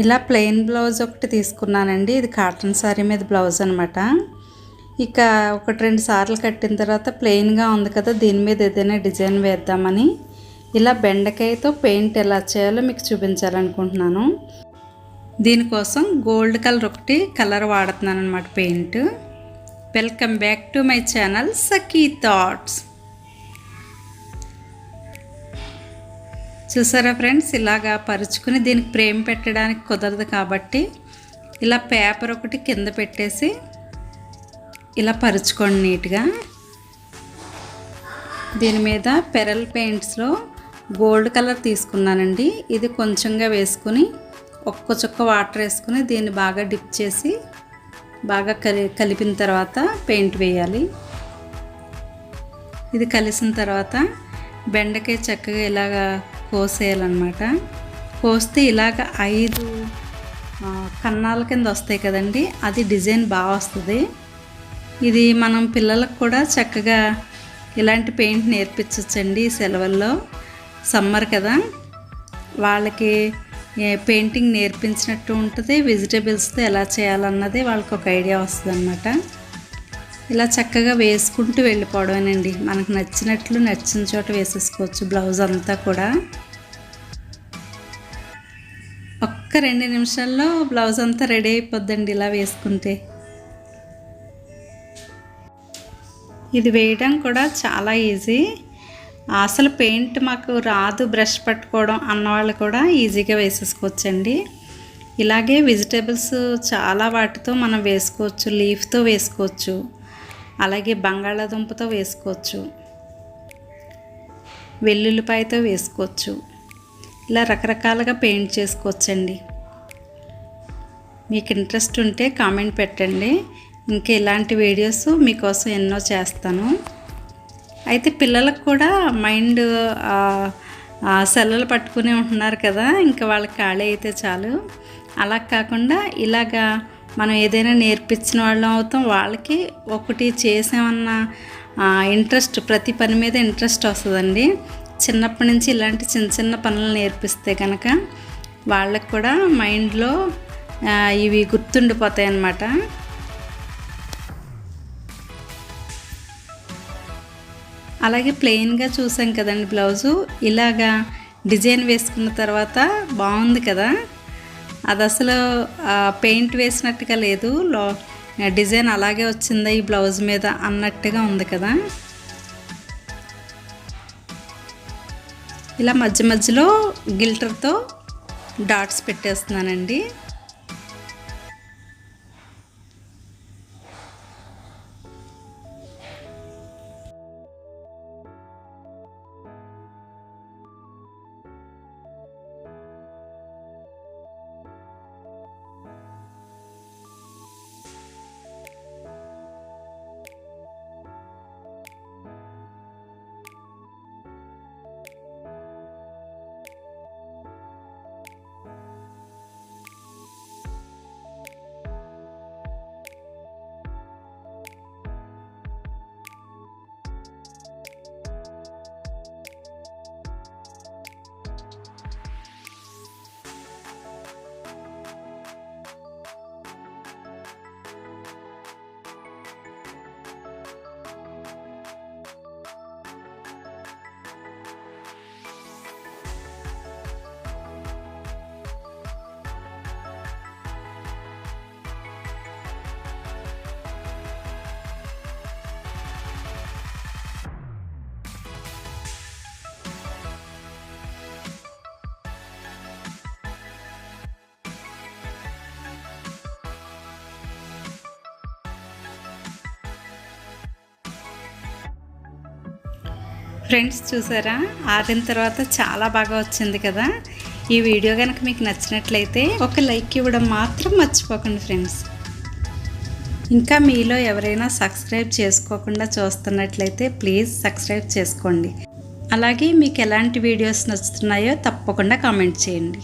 ఇలా plain blouse ఒకటి తీసుకున్నానండి. ఇది కాటన్ సారీ మీద బ్లౌజ్ అనమాట. ఇక 1-2 సార్లు కట్టిన తర్వాత ప్లెయిన్గా ఉంది కదా, దీని మీద ఏదైనా డిజైన్ వేద్దామని ఇలా బెండకాయతో పెయింట్ ఎలా చేయాలో మీకు చూపించాలనుకుంటున్నాను. దీనికోసం గోల్డ్ కలర్ ఒకటి కలర్ వాడుతున్నాను అనమాట, paint. Welcome back to my channel Sakhi thoughts. చూసారా ఫ్రెండ్స్, ఇలాగా పరుచుకుని దీనికి ఫ్రేమ్ పెట్టడానికి కుదరదు కాబట్టి ఇలా పేపర్ ఒకటి కింద పెట్టేసి ఇలా పరుచుకోండి నీట్గా. దీని మీద పెరల్ పెయింట్స్లో గోల్డ్ కలర్ తీసుకున్నానండి. ఇది కొంచెంగా వేసుకుని ఒక్క చుక్క వాటర్ వేసుకుని దీన్ని బాగా డిప్ చేసి బాగా కలిపిన తర్వాత పెయింట్ వేయాలి. ఇది కలిసిన తర్వాత బెండకాయ చక్కగా ఇలాగా కోసేయాలన్నమాట. కోస్తే ఇలాగ 5 కన్నాల కింద వస్తాయి కదండి, అది డిజైన్ బాగా వస్తుంది. ఇది మనం పిల్లలకు కూడా చక్కగా ఇలాంటి పెయింట్ నేర్పించవచ్చండి. సెలవుల్లో సమ్మర్ కదా, వాళ్ళకి పెయింటింగ్ నేర్పించినట్టు ఉంటుంది. వెజిటేబుల్స్తో ఎలా చేయాలన్నది వాళ్ళకి ఒక ఐడియా వస్తుంది అన్నమాట. ఇలా చక్కగా వేసుకుంటూ వెళ్ళిపోవడమేనండి. మనకు నచ్చినట్లు నచ్చిన చోట వేసేసుకోవచ్చు బ్లౌజ్ అంతా కూడా. ఒక్క 2 నిమిషాల్లో బ్లౌజ్ అంతా రెడీ అయిపోద్దండి ఇలా వేసుకుంటే. ఇది వేయడం కూడా చాలా ఈజీ. అసలు పెయింట్ మాకు రాదు, బ్రష్ పట్టుకోవడం అన్నవాళ్ళు కూడా ఈజీగా వేసేసుకోవచ్చండి. ఇలాగే వెజిటేబుల్స్ చాలా వాటితో మనం వేసుకోవచ్చు. లీఫ్తో వేసుకోవచ్చు, అలాగే బంగాళాదుంపతో వేసుకోవచ్చు, వెల్లుల్లిపాయతో వేసుకోవచ్చు. ఇలా రకరకాలుగా పెయింట్ చేసుకోవచ్చండి. మీకు ఇంట్రెస్ట్ ఉంటే కామెంట్ పెట్టండి. ఇంకా ఇలాంటి వీడియోస్ మీకోసం ఎన్నో చేస్తాను. అయితే పిల్లలకు కూడా మైండ్ సెల్లలు పట్టుకునే ఉంటున్నారు కదా, ఇంకా వాళ్ళకి ఖాళీ అయితే చాలు. అలా కాకుండా ఇలాగా మనం ఏదైనా నేర్పించిన వాళ్ళం అవుతాం. వాళ్ళకి ఒకటి చేసామన్న ఇంట్రెస్ట్, ప్రతి పని మీద ఇంట్రెస్ట్ వస్తుందండి. చిన్నప్పటి నుంచి ఇలాంటి చిన్న చిన్న పనులు నేర్పిస్తే కనుక వాళ్ళకి కూడా మైండ్లో ఇవి గుర్తుండిపోతాయి అన్నమాట. అలాగే ప్లెయిన్గా చూసాం కదండి బ్లౌజు, ఇలాగా డిజైన్ వేసుకున్న తర్వాత బాగుంది కదా. అది అసలు పెయింట్ వేసినట్టుగా లేదు, డిజైన్ అలాగే వచ్చిందా ఈ బ్లౌజ్ మీద అన్నట్టుగా ఉంది కదా. ఇలా మధ్య మధ్యలో గిల్టర్తో డాట్స్ పెట్టేస్తున్నానండి. ఫ్రెండ్స్ చూసారా, ఆరిన తర్వాత చాలా బాగా వచ్చింది కదా. ఈ వీడియో కనుక మీకు నచ్చినట్లయితే ఒక లైక్ ఇవ్వడం మాత్రం మర్చిపోకండి ఫ్రెండ్స్. ఇంకా మీలో ఎవరైనా సబ్స్క్రైబ్ చేసుకోకుండా చూస్తున్నట్లయితే ప్లీజ్ సబ్స్క్రైబ్ చేసుకోండి. అలాగే మీకు ఎలాంటి వీడియోస్ నచ్చుతున్నాయో తప్పకుండా కామెంట్ చేయండి.